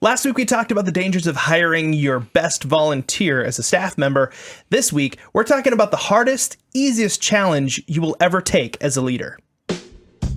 Last week, we talked about the dangers of hiring your best volunteer as a staff member. This week, we're talking about the hardest, easiest challenge you will ever take as a leader.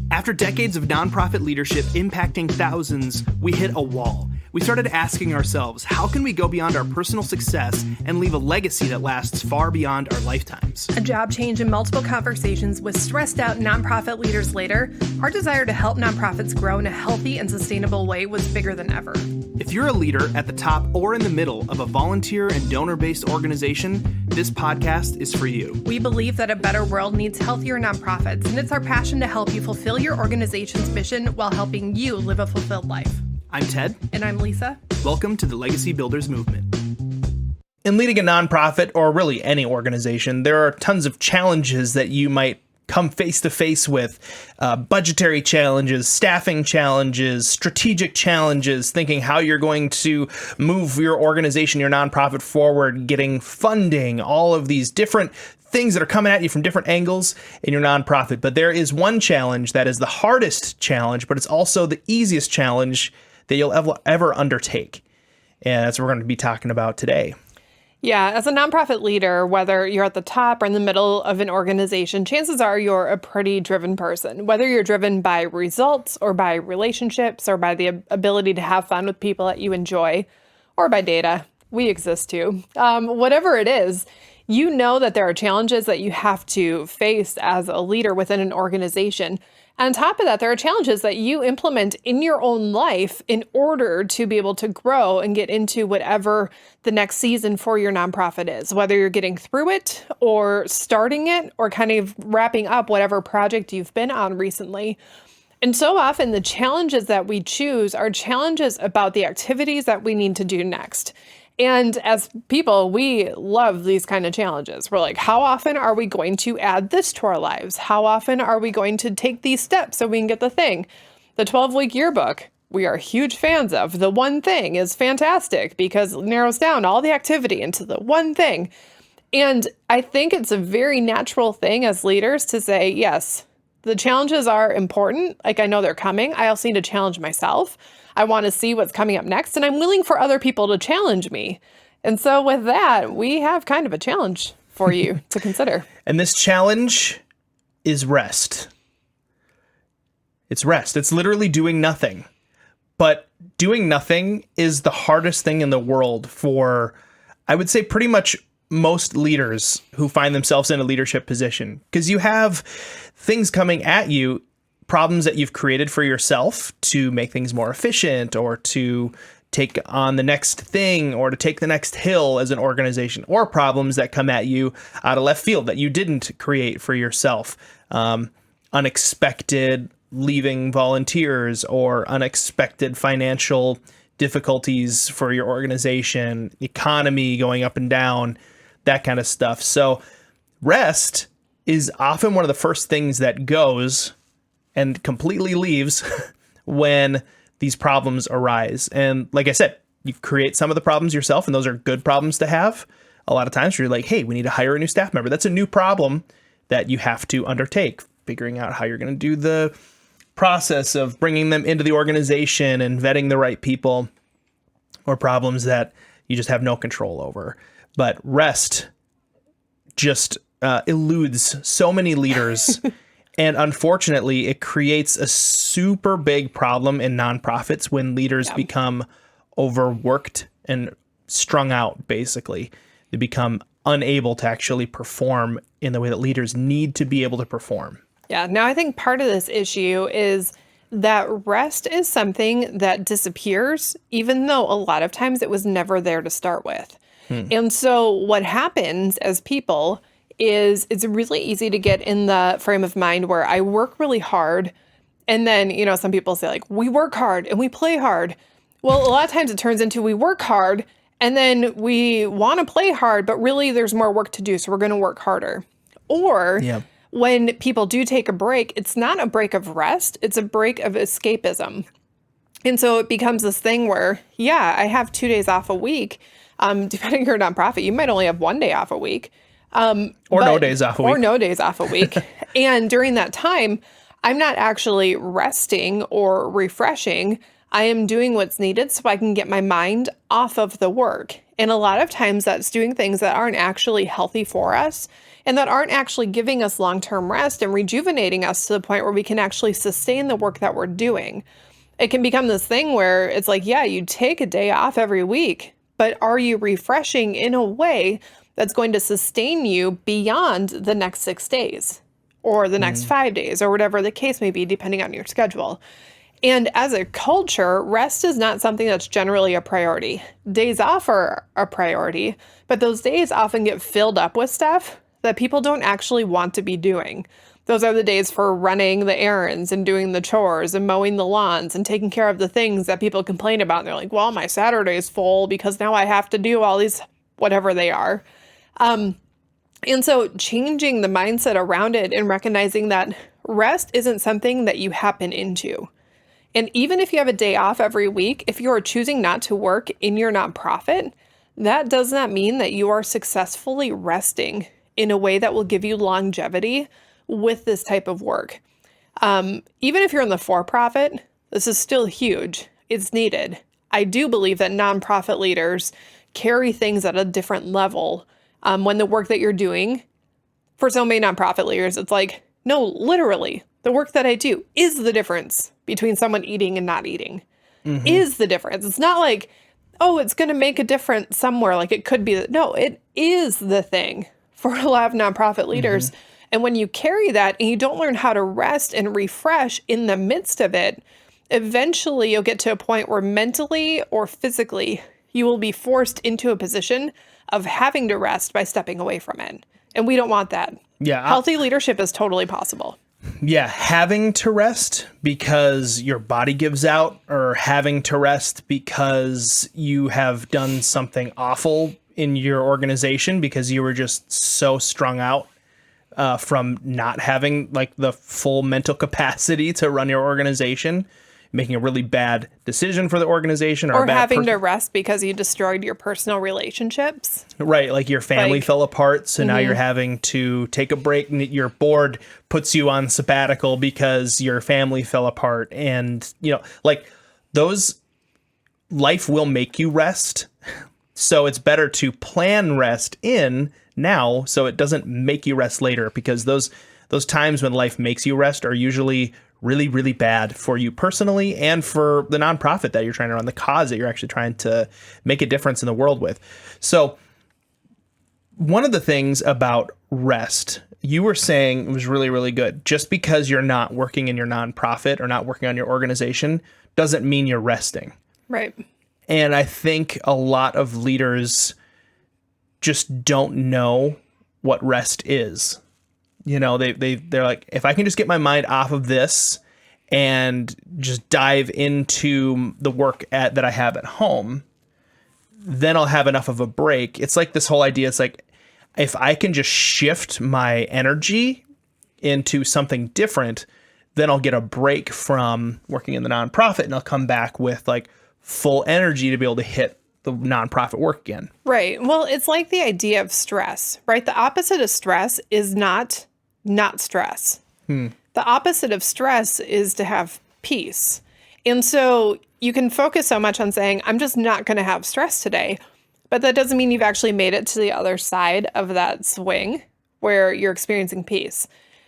After decades of nonprofit leadership impacting thousands, we hit a wall. We started asking ourselves, how can we go beyond our personal success and leave a legacy that lasts far beyond our lifetimes? A job change and multiple conversations with stressed out nonprofit leaders later, our desire to help nonprofits grow in a healthy and sustainable way was bigger than ever. If you're a leader at the top or in the middle of a volunteer and donor-based organization, this podcast is for you. We believe that a better world needs healthier nonprofits, and it's our passion to help you fulfill your organization's mission while helping you live a fulfilled life. I'm Ted. And I'm Lisa. Welcome to the Legacy Builders Movement. In leading a nonprofit, or really any organization, there are tons of challenges that you might come face to face with. Budgetary challenges, staffing challenges, strategic challenges, thinking how you're going to move your organization, your nonprofit forward, getting funding, all of these different things that are coming at you from different angles in your nonprofit. But there is one challenge that is the hardest challenge, but it's also the easiest challenge that you'll ever undertake. And that's what we're going to be talking about today. Yeah, as a nonprofit leader, whether you're at the top or in the middle of an organization, chances are you're a pretty driven person. Whether you're driven by results or by relationships or by the ability to have fun with people that you enjoy or by data, we exist too. Whatever it is, you know that there are challenges that you have to face as a leader within an organization. On top of that, there are challenges that you implement in your own life in order to be able to grow and get into whatever the next season for your nonprofit is, whether you're getting through it or starting it or kind of wrapping up whatever project you've been on recently. And so often the challenges that we choose are challenges about the activities that we need to do next. And as people, we love these kind of challenges. We're like, how often are we going to add this to our lives? How often are we going to take these steps so we can get the thing? The 12-week yearbook, we are huge fans of. The one thing is fantastic because it narrows down all the activity into the one thing. And I think it's a very natural thing as leaders to say, yes, the challenges are important. Like I know they're coming. I also need to challenge myself. I want to see what's coming up next, and I'm willing for other people to challenge me. And so with that, we have kind of a challenge for you to consider. And this challenge is rest. It's rest. It's literally doing nothing. But doing nothing is the hardest thing in the world for, I would say, pretty much most leaders who find themselves in a leadership position. Because you have things coming at you, problems that you've created for yourself to make things more efficient or to take on the next thing or to take the next hill as an organization, or problems that come at you out of left field that you didn't create for yourself. Unexpected leaving volunteers or unexpected financial difficulties for your organization, economy going up and down, that kind of stuff. So rest is often one of the first things that goes and completely leaves when these problems arise. And like I said, you create some of the problems yourself, and those are good problems to have. A lot of times you're like, hey, we need to hire a new staff member. That's a new problem that you have to undertake, figuring out how you're going to do the process of bringing them into the organization and vetting the right people, or problems that you just have no control over. But rest just eludes so many leaders. And unfortunately, it creates a super big problem in nonprofits when leaders become overworked and strung out, basically. They become unable to actually perform in the way that leaders need to be able to perform. Yeah, now I think part of this issue is that rest is something that disappears, even though a lot of times it was never there to start with. And so what happens as people is it's really easy to get in the frame of mind where I work really hard. And then, you know, some people say like, we work hard and we play hard. Well, a lot of times it turns into we work hard and then we want to play hard, but really there's more work to do. So we're going to work harder. Or when people do take a break, it's not a break of rest. It's a break of escapism. And so it becomes this thing where, yeah, I have 2 days off a week. Depending on your nonprofit, you might only have 1 day off a week. No days off a week. Or no days off a week. And during that time, I'm not actually resting or refreshing. I am doing what's needed so I can get my mind off of the work. And a lot of times that's doing things that aren't actually healthy for us and that aren't actually giving us long-term rest and rejuvenating us to the point where we can actually sustain the work that we're doing. It can become this thing where it's like, yeah, you take a day off every week, but are you refreshing in a way that's going to sustain you beyond the next 6 days or the next 5 days or whatever the case may be, depending on your schedule? And as a culture, rest is not something that's generally a priority. Days off are a priority, but those days often get filled up with stuff that people don't actually want to be doing. Those are the days for running the errands and doing the chores and mowing the lawns and taking care of the things that people complain about. And they're like, well, my Saturday's full because now I have to do all these, whatever they are. And so changing the mindset around it and recognizing that rest isn't something that you happen into. And even if you have a day off every week, if you are choosing not to work in your nonprofit, that does not mean that you are successfully resting in a way that will give you longevity with this type of work. Even if you're in the for-profit, this is still huge. It's needed. I do believe that nonprofit leaders carry things at a different level when the work that you're doing, for so many nonprofit leaders, it's like, no, literally, the work that I do is the difference between someone eating and not eating, is the difference. It's not like, oh, it's going to make a difference somewhere. Like it could be. No, it is the thing for a lot of nonprofit leaders. And when you carry that and you don't learn how to rest and refresh in the midst of it, eventually you'll get to a point where mentally or physically you will be forced into a position of having to rest by stepping away from it. And we don't want that. Yeah. Healthy leadership is totally possible. Yeah, having to rest because your body gives out, or having to rest because you have done something awful in your organization because you were just so strung out from not having like the full mental capacity to run your organization, making a really bad decision for the organization, or having to rest because you destroyed your personal relationships. Right, like your family fell apart, so now you're having to take a break, and your board puts you on sabbatical because your family fell apart, and like those, life will make you rest. So it's better to plan rest in now so it doesn't make you rest later, because those times when life makes you rest are usually really, really bad for you personally and for the nonprofit that you're trying to run, the cause that you're actually trying to make a difference in the world with. So one of the things about rest, you were saying was really, really good. Just because you're not working in your nonprofit or not working on your organization doesn't mean you're resting. Right. And I think a lot of leaders just don't know what rest is. They're like, if I can just get my mind off of this and just dive into the work that I have at home, then I'll have enough of a break. It's like this whole idea. It's like, if I can just shift my energy into something different, then I'll get a break from working in the nonprofit, and I'll come back with like full energy to be able to hit the nonprofit work again. Right. Well, it's like the idea of stress, right? The opposite of stress is not stress. The opposite of stress is to have peace. And so you can focus so much on saying, I'm just not going to have stress today. But that doesn't mean you've actually made it to the other side of that swing where you're experiencing peace.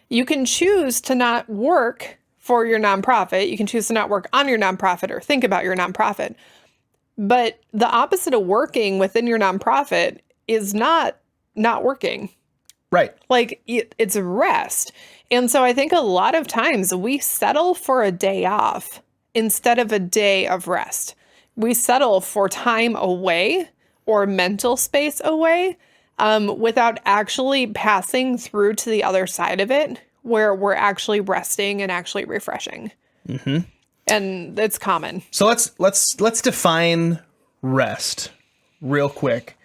You can choose to not work for your nonprofit. You can choose to not work on your nonprofit or think about your nonprofit. But the opposite of working within your nonprofit is not working. Right. Like it's rest. And so I think a lot of times we settle for a day off instead of a day of rest. We settle for time away or mental space away without actually passing through to the other side of it where we're actually resting and actually refreshing. And it's common. So let's define rest real quick,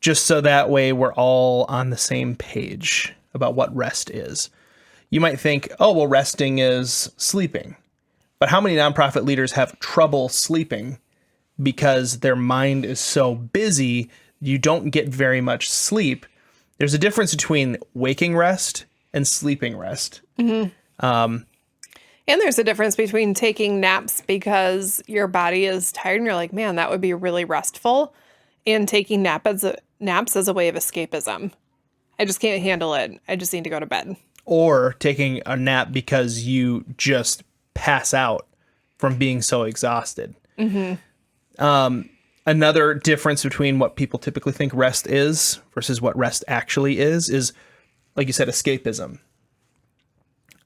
just so that way we're all on the same page about what rest is. You might think, oh, well, resting is sleeping. But how many nonprofit leaders have trouble sleeping because their mind is so busy, you don't get very much sleep? There's a difference between waking rest and sleeping rest. And there's a difference between taking naps because your body is tired and you're like, man, that would be really restful, and taking naps as a way of escapism. I just can't handle it. I just need to go to bed. Or taking a nap because you just pass out from being so exhausted. Another difference between what people typically think rest is versus what rest actually is, like you said, escapism.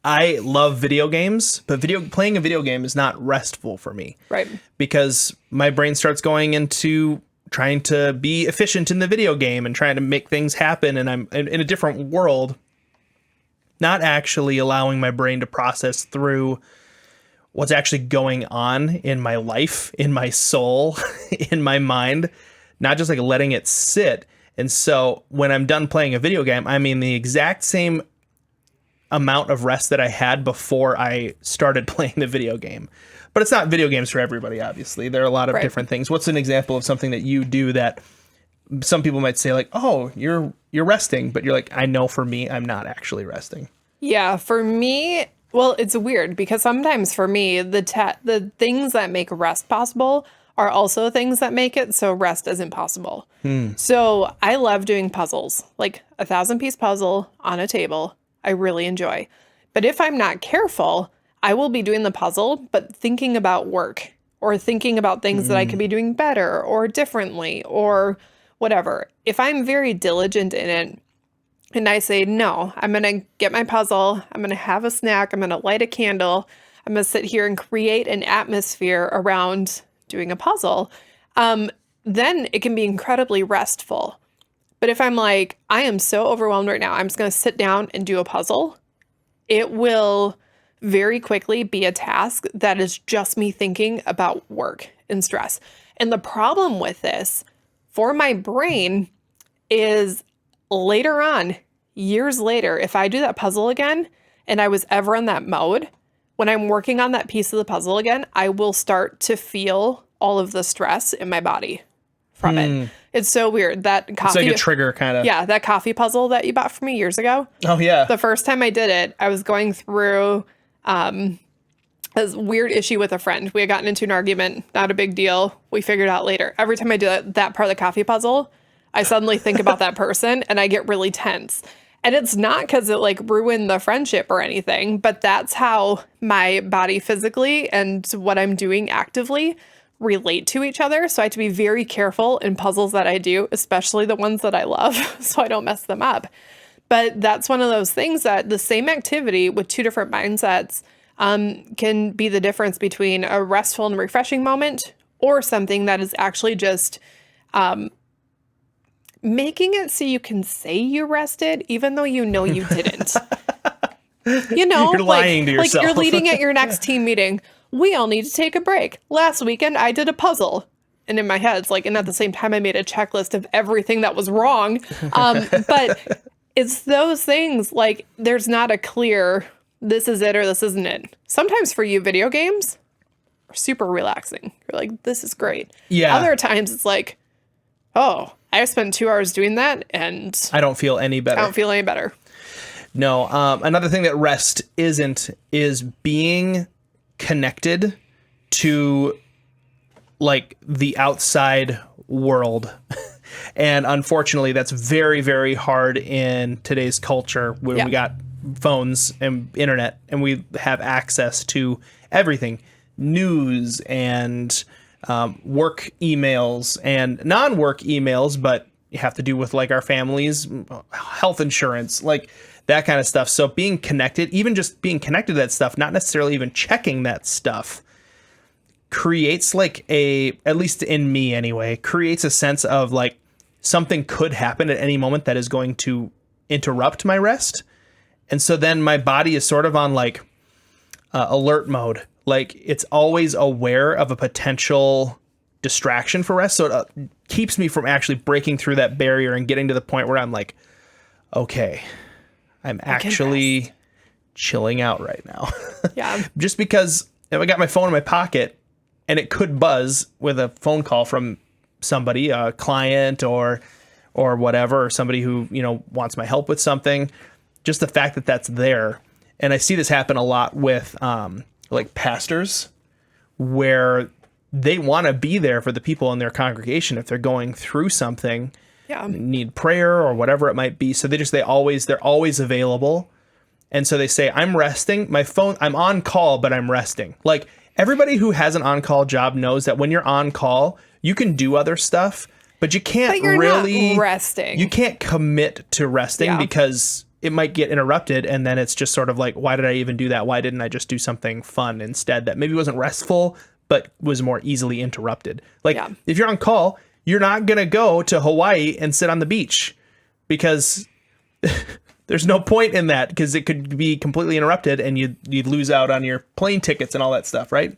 I love video games, but playing a video game is not restful for me. Right. Because my brain starts going into trying to be efficient in the video game and trying to make things happen, and I'm in a different world, not actually allowing my brain to process through what's actually going on in my life, in my soul, in my mind, not just like letting it sit. And so when I'm done playing a video game, I'm in the exact same amount of rest that I had before I started playing the video game. But it's not video games for everybody, obviously. There are a lot of different things. What's an example of something that you do that some people might say like, oh, you're resting, but you're like, I know for me, I'm not actually resting. Yeah, for me, well, it's weird because sometimes for me, the things that make rest possible are also things that make it so rest isn't possible. So I love doing puzzles, like a 1,000-piece puzzle on a table. I really enjoy. But if I'm not careful, I will be doing the puzzle, but thinking about work or thinking about things that I could be doing better or differently or whatever. If I'm very diligent in it and I say, no, I'm going to get my puzzle, I'm going to have a snack, I'm going to light a candle, I'm going to sit here and create an atmosphere around doing a puzzle, then it can be incredibly restful. But if I'm like, I am so overwhelmed right now, I'm just going to sit down and do a puzzle, it will very quickly be a task that is just me thinking about work and stress. And the problem with this for my brain is later on, years later, if I do that puzzle again and I was ever in that mode, when I'm working on that piece of the puzzle again, I will start to feel all of the stress in my body from it. It's so weird. That coffee, it's like a trigger kind of. Yeah, that coffee puzzle that you bought for me years ago. Oh, yeah. The first time I did it, I was going through a weird issue with a friend. We had gotten into an argument, not a big deal. We figured out later. Every time I do that part of the coffee puzzle, I suddenly think about that person and I get really tense. And it's not because it like ruined the friendship or anything, but that's how my body physically and what I'm doing actively relate to each other. So I have to be very careful in puzzles that I do, especially the ones that I love, so I don't mess them up. But that's one of those things that the same activity with two different mindsets can be the difference between a restful and refreshing moment or something that is actually just making it so you can say you rested, even though you know you didn't. You know, you're lying to yourself. Like you're leading at your next team meeting. We all need to take a break. Last weekend, I did a puzzle. And in my head, it's like, and at the same time, I made a checklist of everything that was wrong. But it's those things, like, there's not a clear, this is it or this isn't it. Sometimes for you, video games are super relaxing. You're like, this is great. Yeah. Other times, it's like, oh, I spent 2 hours doing that, and I don't feel any better. I don't feel any better. No. Another thing that rest isn't is being connected to like the outside world. And unfortunately, that's very, very hard in today's culture where we got phones and internet and we have access to everything, news and work emails and non-work emails, but you have to do with like our families, health insurance, like that kind of stuff. So being connected, even just being connected to that stuff, not necessarily even checking that stuff, creates like at least in me anyway, creates a sense of like something could happen at any moment that is going to interrupt my rest. And so then my body is sort of on like alert mode. Like it's always aware of a potential distraction for rest. So it keeps me from actually breaking through that barrier and getting to the point where I'm like, okay, I'm actually chilling out right now. Yeah. Just because if I got my phone in my pocket and it could buzz with a phone call from somebody, a client or whatever, or somebody who, you know, wants my help with something, just the fact that that's there. And I see this happen a lot with like pastors, where they want to be there for the people in their congregation if they're going through something, Yeah. need prayer or whatever it might be. So they're always available. And so they say, I'm resting. My phone, I'm on call, but I'm resting. Like everybody who has an on-call job knows that when you're on call, you can do other stuff, but you can't But you're really not resting. You can't commit to resting Yeah. because it might get interrupted. And then it's just sort of like, why did I even do that? Why didn't I just do something fun instead that maybe wasn't restful, but was more easily interrupted? Like Yeah. if you're on call, you're not going to go to Hawaii and sit on the beach because there's no point in that because it could be completely interrupted and you'd lose out on your plane tickets and all that stuff, right?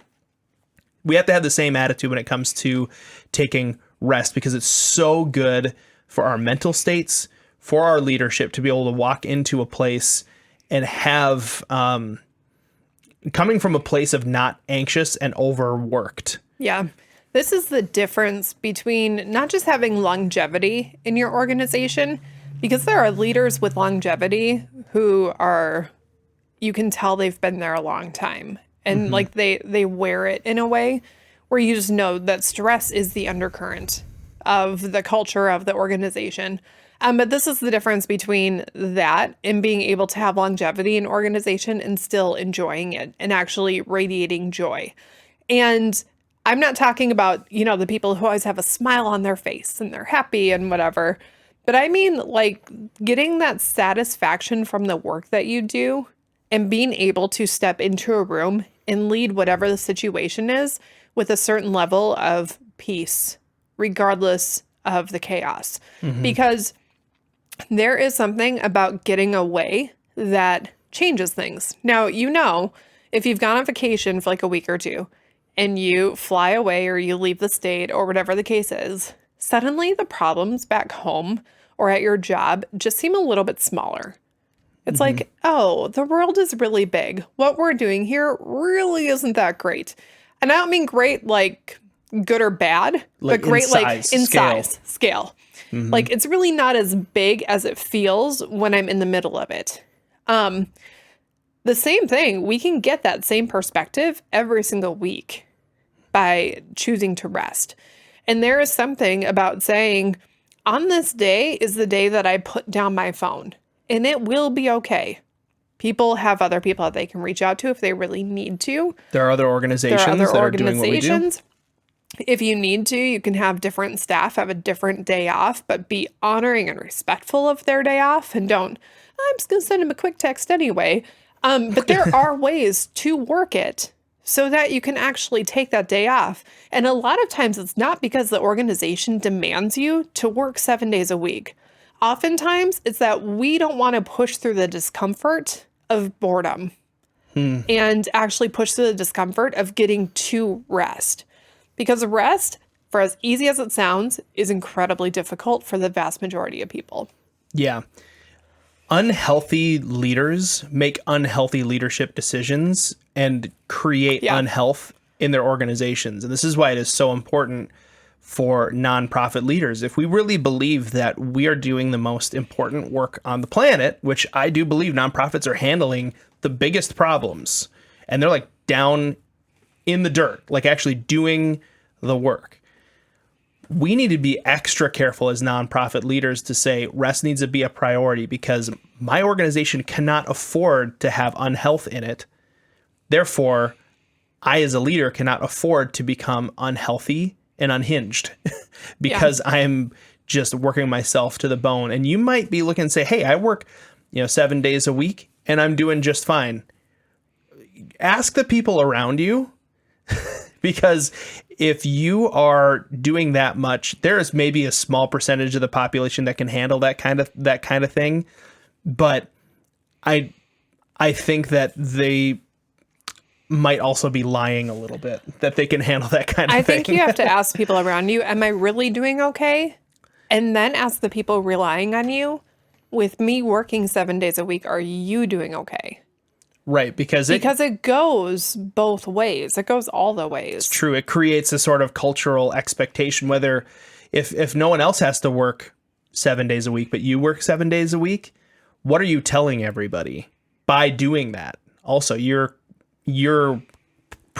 We have to have the same attitude when it comes to taking rest because it's so good for our mental states, for our leadership to be able to walk into a place and have coming from a place of not anxious and overworked. Yeah. This is the difference between not just having longevity in your organization, because there are leaders with longevity who are, you can tell they've been there a long time. And like they wear it in a way where you just know that stress is the undercurrent of the culture of the organization. But this is the difference between that and being able to have longevity in organization and still enjoying it and actually radiating joy. And I'm not talking about, the people who always have a smile on their face and they're happy and whatever. But I mean, like getting that satisfaction from the work that you do and being able to step into a room and lead whatever the situation is with a certain level of peace, regardless of the chaos. Because there is something about getting away that changes things. Now, if you've gone on vacation for like a week or two and you fly away or you leave the state or whatever the case is, suddenly the problems back home or at your job just seem a little bit smaller. It's like, oh, the world is really big. What we're doing here really isn't that great. And I don't mean great like good or bad, Like but great in like size, in scale. size, scale. Like it's really not as big as it feels when I'm in the middle of it. The same thing, we can get that same perspective every single week by choosing to rest. And there is something about saying, on this day is the day that I put down my phone, and it will be okay. People have other people that they can reach out to if they really need to. There are other There organizations are other that are doing what we do. organizations. If you need to, you can have different staff have a different day off, but be honoring and respectful of their day off and don't, I'm just going to send them a quick text anyway. But there are ways to work it so that you can actually take that day off. And a lot of times it's not because the organization demands you to work 7 days a week. Oftentimes it's that we don't want to push through the discomfort of boredom and actually push through the discomfort of getting to rest. Because rest, for as easy as it sounds, is incredibly difficult for the vast majority of people. Yeah. Unhealthy leaders make unhealthy leadership decisions and create unhealth in their organizations. And this is why it is so important for nonprofit leaders. If we really believe that we are doing the most important work on the planet, which I do believe nonprofits are handling the biggest problems, and they're like down in the dirt, like actually doing the work. We need to be extra careful as nonprofit leaders to say rest needs to be a priority because my organization cannot afford to have unhealth in it. Therefore, I as a leader cannot afford to become unhealthy and unhinged because I'm just working myself to the bone. And you might be looking and say, hey, I work 7 days a week and I'm doing just fine. Ask the people around you because if you are doing that much, there is maybe a small percentage of the population that can handle that kind of thing. But I think that they might also be lying a little bit that they can handle that kind of thing. I think you have to ask people around you, am I really doing okay? And then ask the people relying on you, with me working 7 days a week, are you doing okay? Right, because it goes both ways. It goes all the ways. It's true. It creates a sort of cultural expectation, whether if no one else has to work 7 days a week, but you work 7 days a week, what are you telling everybody by doing that? Also, you're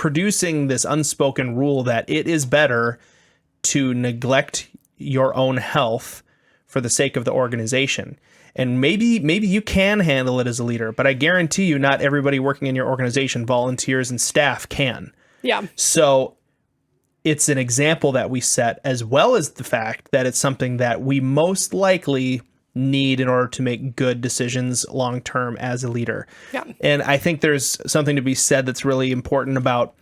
producing this unspoken rule that it is better to neglect your own health for the sake of the organization. And maybe you can handle it as a leader, but I guarantee you not everybody working in your organization, volunteers and staff, can. Yeah. So it's an example that we set, as well as the fact that it's something that we most likely need in order to make good decisions long term as a leader. Yeah. And I think there's something to be said that's really important about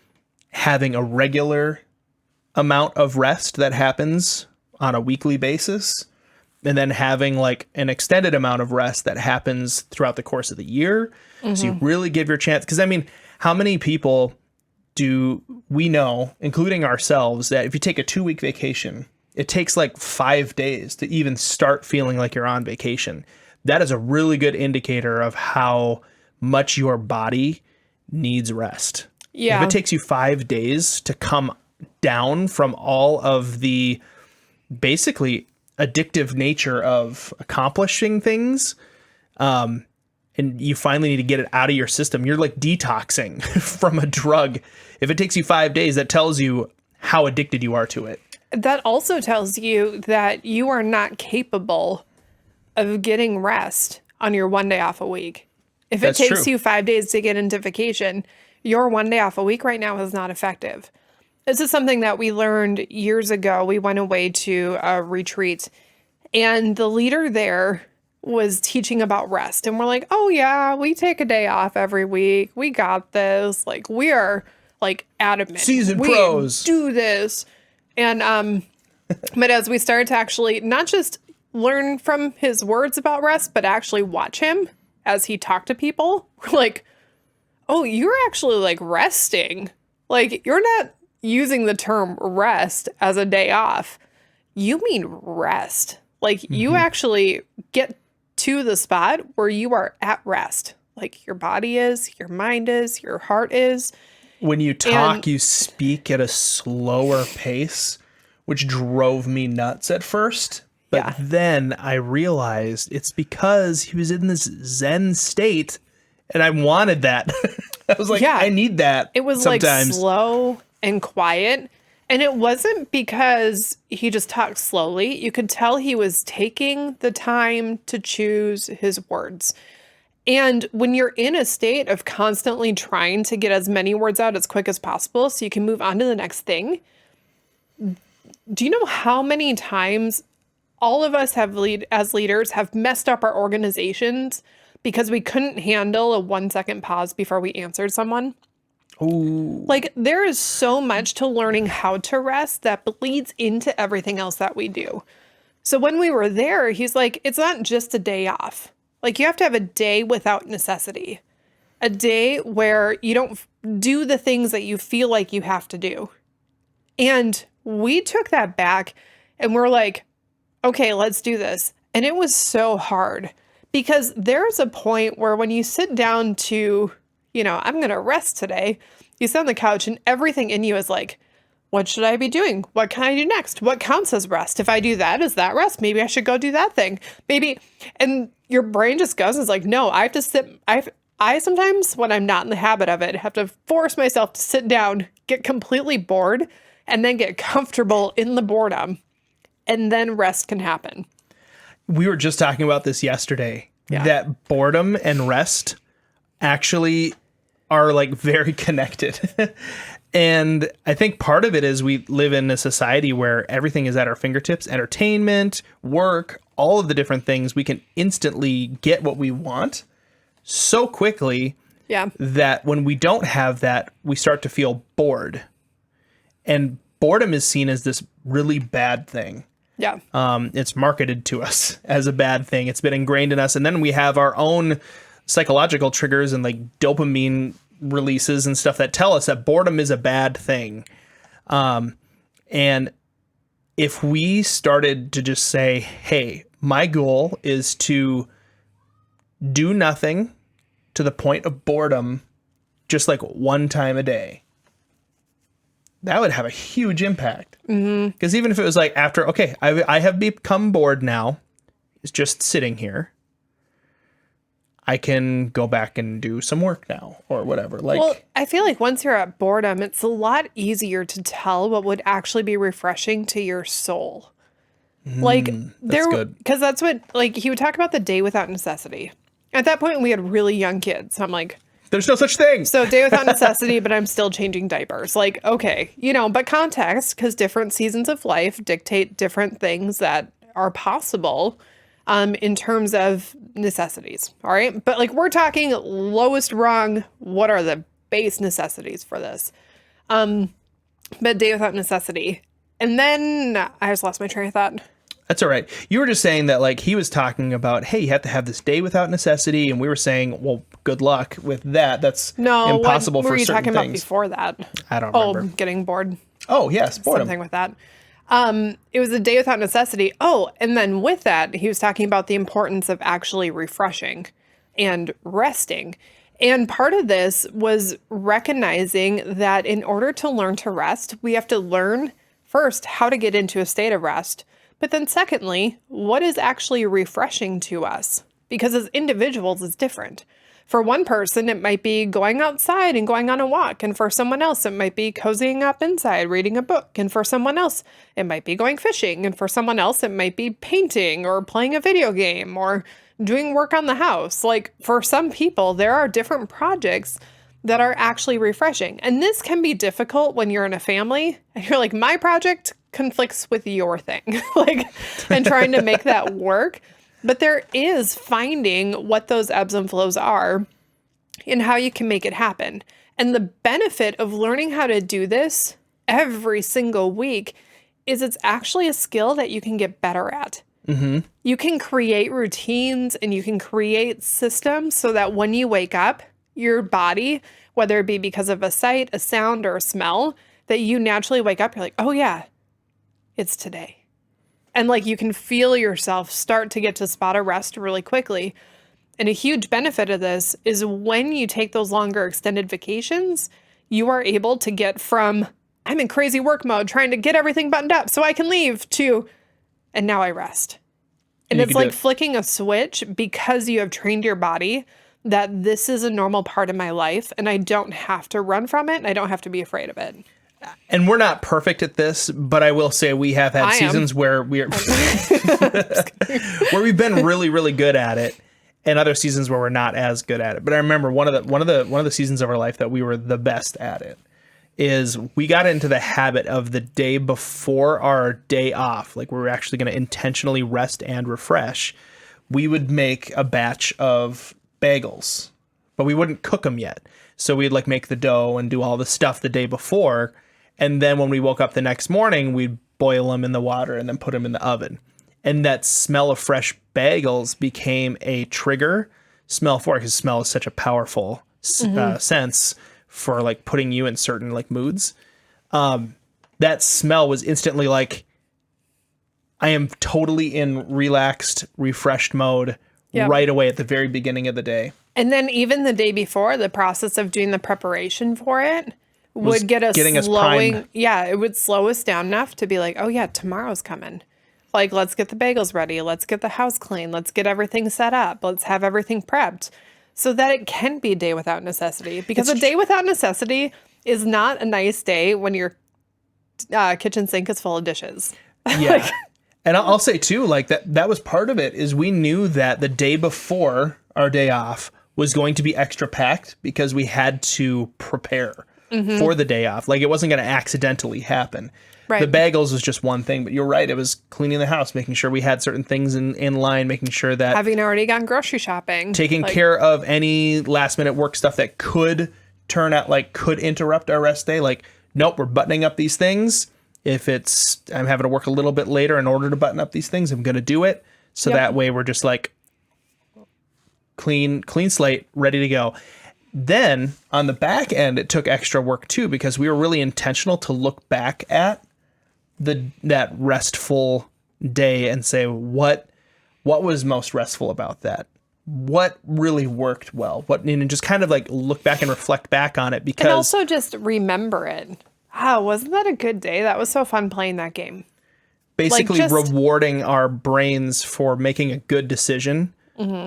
having a regular amount of rest that happens on a weekly basis, and then having like an extended amount of rest that happens throughout the course of the year. So you really give your chance. Because I mean, how many people do we know, including ourselves, that if you take a 2-week vacation, it takes like 5 days to even start feeling like you're on vacation? That is a really good indicator of how much your body needs rest. Yeah. If it takes you 5 days to come down from all of the basically addictive nature of accomplishing things, and you finally need to get it out of your system, you're like detoxing from a drug. If it takes you 5 days, that tells you how addicted you are to it. That also tells you that you are not capable of getting rest on your 1 day off a week. If That's it takes true. you 5 days to get into vacation, your 1 day off a week right now is not effective. This is something that we learned years ago. We went away to a retreat, and the leader there was teaching about rest. And we're like, oh yeah, we take a day off every week. We got this. Like, we are like adamant. Seasoned we pros. do this. And but as we started to actually not just learn from his words about rest, but actually watch him as he talked to people, we're like, oh, you're actually like resting. Like, you're not using the term rest as a day off. You mean rest. Like, you actually get to the spot where you are at rest. Like, your body is, your mind is, your heart is. When you talk, And- you speak at a slower pace, which drove me nuts at first. But Yeah. then I realized it's because he was in this Zen state, and I wanted that. I was like, Yeah. I need that. It was sometimes. like slow and quiet. And it wasn't because he just talked slowly. You could tell he was taking the time to choose his words. And when you're in a state of constantly trying to get as many words out as quick as possible so you can move on to the next thing, do you know how many times all of us as leaders have messed up our organizations because we couldn't handle a 1-second pause before we answered someone? Ooh. Like, there is so much to learning how to rest that bleeds into everything else that we do. So when we were there, he's like, it's not just a day off. Like, you have to have a day without necessity, a day where you don't do the things that you feel like you have to do. And we took that back and we're like, okay, let's do this. And it was so hard because there's a point where when you sit down to, I'm going to rest today, you sit on the couch and everything in you is like, what should I be doing? What can I do next? What counts as rest? If I do that, is that rest? Maybe I should go do that thing. Maybe. And your brain just goes and is like, no, I have to sit. I sometimes, when I'm not in the habit of it, have to force myself to sit down, get completely bored, and then get comfortable in the boredom. And then rest can happen. We were just talking about this yesterday, Yeah. that boredom and rest actually are like very connected. And I think part of it is we live in a society where everything is at our fingertips, entertainment, work, all of the different things. We can instantly get what we want so quickly Yeah. that when we don't have that, we start to feel bored. And boredom is seen as this really bad thing. Yeah. It's marketed to us as a bad thing. It's been ingrained in us. And then we have our own psychological triggers and like dopamine releases and stuff that tell us that boredom is a bad thing. And if we started to just say, hey, my goal is to do nothing to the point of boredom, just like one time a day, that would have a huge impact. Because even if it was like after, okay, I have become bored now, it's just sitting here, I can go back and do some work now or whatever. Like, Well, I feel like once you're at boredom, it's a lot easier to tell what would actually be refreshing to your soul. Like that's good. because that's what, like, he would talk about the day without necessity. At that point, we had really young kids. So I'm like, there's no such thing. so day without necessity, but I'm still changing diapers. Like, okay, but context, because different seasons of life dictate different things that are possible in terms of necessities. All right. But like, we're talking lowest rung. What are the base necessities for this? But day without necessity. And then I just lost my train of thought. That's all right. You were just saying that, like, he was talking about, hey, you have to have this day without necessity. And we were saying, well, good luck with that. That's impossible what for were you certain talking things. about before that? I don't remember. Getting bored. Oh, yes. Boredom. Something with that. It was a day without necessity. Oh, and then with that, he was talking about the importance of actually refreshing and resting. And part of this was recognizing that in order to learn to rest, we have to learn first how to get into a state of rest. But then secondly, what is actually refreshing to us? Because as individuals, it's different. For one person, it might be going outside and going on a walk. And for someone else, it might be cozying up inside, reading a book. And for someone else, it might be going fishing. And for someone else, it might be painting or playing a video game or doing work on the house. Like, for some people, there are different projects that are actually refreshing. And this can be difficult when you're in a family and you're like, my project conflicts with your thing, like, and trying to make that work. But there is finding what those ebbs and flows are and how you can make it happen. And the benefit of learning how to do this every single week is it's actually a skill that you can get better at. Mm-hmm. You can create routines and you can create systems so that when you wake up, your body, whether it be because of a sight, a sound, or a smell, that you naturally wake up, you're like, oh yeah, it's today. And like, you can feel yourself start to get to spot of rest really quickly. And a huge benefit of this is when you take those longer extended vacations, you are able to get from, I'm in crazy work mode, trying to get everything buttoned up so I can leave, to, and now I rest. And it's like flicking a switch because you have trained your body that this is a normal part of my life and I don't have to run from it and I don't have to be afraid of it. And we're not perfect at this, but I will say we have had seasons where we're where we've been really, really good at it, and other seasons where we're not as good at it. But I remember one of the seasons of our life that we were the best at it is we got into the habit of the day before our day off, like we were actually going to intentionally rest and refresh. We would make a batch of bagels, but we wouldn't cook them yet. So we'd like make the dough and do all the stuff the day before. And then when we woke up the next morning, we'd boil them in the water and then put them in the oven. And that smell of fresh bagels became a trigger smell for it, because smell is such a powerful sense for like putting you in certain like moods. That smell was instantly like, I am totally in relaxed, refreshed mode right away at the very beginning of the day. And then even the day before, the process of doing the preparation for it would get us slowing. Yeah, it would slow us down enough to be like, oh yeah, tomorrow's coming. Like, let's get the bagels ready. Let's get the house clean. Let's get everything set up. Let's have everything prepped so that it can be a day without necessity. Because a day without necessity is not a nice day when your kitchen sink is full of dishes. Yeah. And I'll say too, like that was part of it, is we knew that the day before our day off was going to be extra packed because we had to prepare for the day off. Like, it wasn't going to accidentally happen. Right. The bagels was just one thing, but you're right. It was cleaning the house, making sure we had certain things in line, making sure that having already gone grocery shopping, taking care of any last minute work stuff that could turn out like could interrupt our rest day. Like, nope, we're buttoning up these things. If I'm having to work a little bit later in order to button up these things, I'm going to do it. So that way we're just like clean slate, ready to go. Then on the back end, it took extra work too, because we were really intentional to look back at that restful day and say, what was most restful about that? What really worked well? And just kind of like look back and reflect back on it, because and also just remember it. Wow, wasn't that a good day? That was so fun playing that game. Basically, rewarding our brains for making a good decision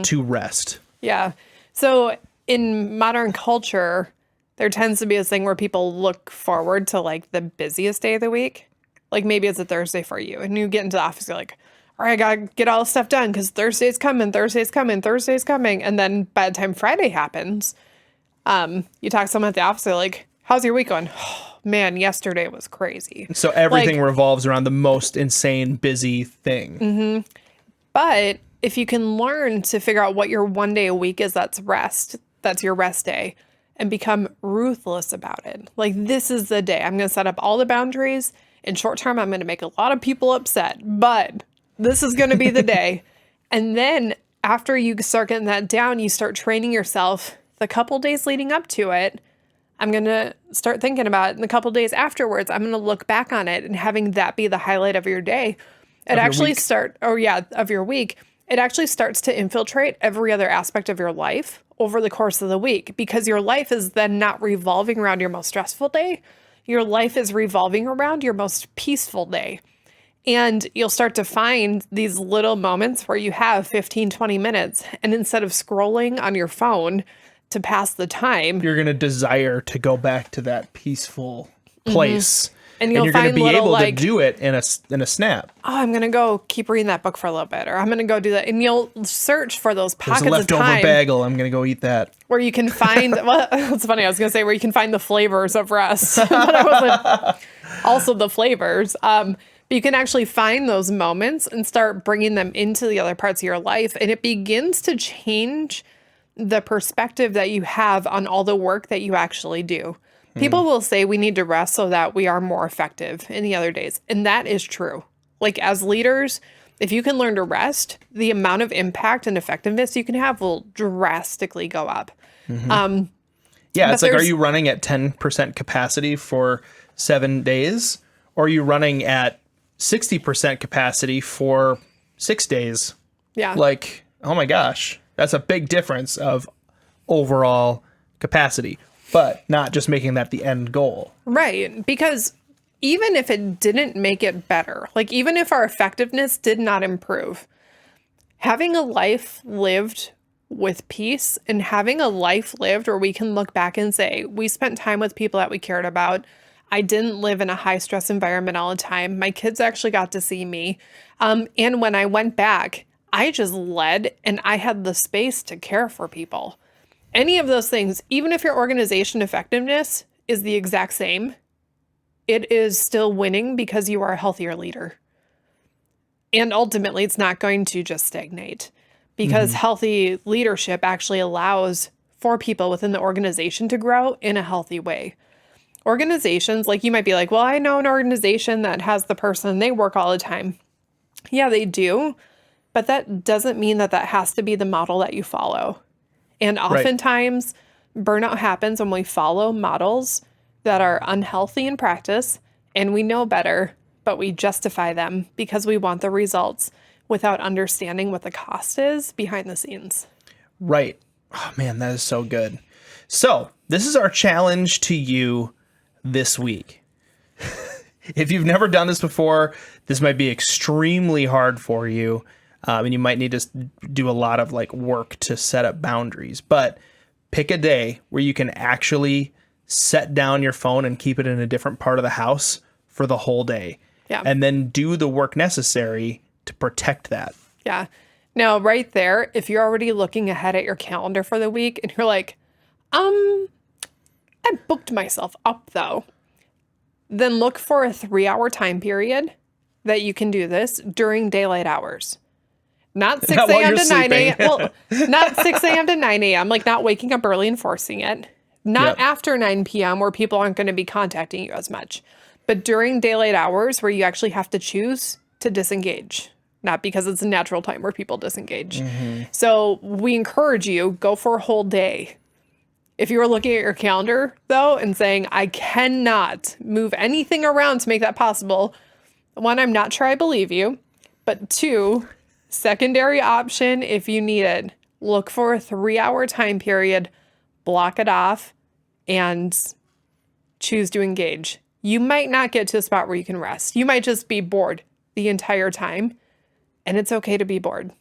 to rest. Yeah. So in modern culture, there tends to be this thing where people look forward to like the busiest day of the week. Like maybe it's a Thursday for you and you get into the office, you're like, all right, I got to get all this stuff done because Thursday's coming, Thursday's coming, Thursday's coming. And then by the time Friday happens, you talk to someone at the office, they're like, how's your week going? Oh, man, yesterday was crazy. So everything Like, revolves around the most insane busy thing. but if you can learn to figure out what your one day a week is, that's rest, that's your rest day, and become ruthless about it. Like, this is the day. I'm going to set up all the boundaries. In short term, I'm going to make a lot of people upset, but this is going to be the day. And then after you start getting that down, you start training yourself the couple days leading up to it. I'm going to start thinking about it in the couple days afterwards. I'm going to look back on it and having that be the highlight of your day. It actually of your week. It actually starts to infiltrate every other aspect of your life over the course of the week because your life is then not revolving around your most stressful day. Your life is revolving around your most peaceful day. And you'll start to find these little moments where you have 15, 20 minutes. And instead of scrolling on your phone to pass the time, You're going to desire to go back to that peaceful place. And you'll you're going to find be little, able like, to do it in a snap. oh, I'm going to go keep reading that book for a little bit, or I'm going to go do that. And you'll search for those There's pockets a of leftover time bagel. I'm going to go eat that. where you can find, well, it's funny, I was going to say where you can find the flavors of rest, but I wasn't, also the flavors. But you can actually find those moments and start bringing them into the other parts of your life. And it begins to change the perspective that you have on all the work that you actually do. People will say we need to rest so that we are more effective in the other days. And that is true. Like, as leaders, if you can learn to rest, the amount of impact and effectiveness you can have will drastically go up. Yeah, it's like, are there's- you running at 10% capacity for 7 days? Or are you running at 60% capacity for 6 days? Yeah. Like, oh my gosh, that's a big difference of overall capacity, but not just making that the end goal. Right. Because even if it didn't make it better, like even if our effectiveness did not improve, having a life lived with peace and having a life lived where we can look back and say, we spent time with people that we cared about. I didn't live in a high stress environment all the time. My kids actually got to see me. And when I went back, I just led and I had the space to care for people. Any of those things, even if your organization effectiveness is the exact same, it is still winning because you are a healthier leader. And ultimately, it's not going to just stagnate because healthy leadership actually allows for people within the organization to grow in a healthy way. Organizations, like you might be like, well, I know an organization that has the person, they work all the time. Yeah, they do. But that doesn't mean that that has to be the model that you follow. And oftentimes, burnout happens when we follow models that are unhealthy in practice and we know better, but we justify them because we want the results without understanding what the cost is behind the scenes. Right. Oh man, that is so good. So this is our challenge to you this week. If you've never done this before, this might be extremely hard for you. And you might need to do a lot of like work to set up boundaries, but pick a day where you can actually set down your phone and keep it in a different part of the house for the whole day. Yeah. And then do the work necessary to protect that. Yeah. Now, right there, if you're already looking ahead at your calendar for the week and you're like, I booked myself up though, then look for a 3-hour time period that you can do this during daylight hours. Not 6 Not while a.m. you're to 9 a.m. sleeping. Well, not 6 a.m. to 9 a.m. Like not waking up early and forcing it. Not Yep. after 9 p.m. where people aren't going to be contacting you as much. But during daylight hours where you actually have to choose to disengage. Not because it's a natural time where people disengage. So we encourage you, go for a whole day. If you were looking at your calendar, though, and saying, I cannot move anything around to make that possible, one, I'm not sure I believe you. But two, secondary option, if you need it, look for a 3-hour time period, block it off, and choose to engage. You might not get to a spot where you can rest. You might just be bored the entire time, and it's okay to be bored.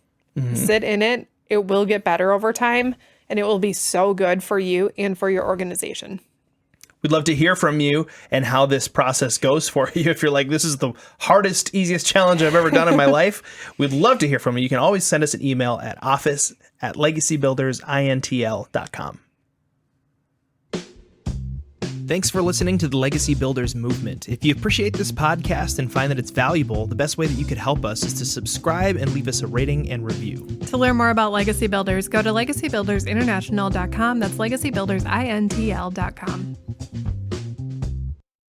Sit in it It will get better over time, and it will be so good for you and for your organization. We'd love to hear from you and how this process goes for you. If you're like, this is the hardest, easiest challenge I've ever done in my life, we'd love to hear from you. You can always send us an email at office@legacybuildersintl.com. Thanks for listening to the Legacy Builders Movement. If you appreciate this podcast and find that it's valuable, the best way that you could help us is to subscribe and leave us a rating and review. To learn more about Legacy Builders, go to legacybuildersinternational.com. That's legacybuildersintl.com.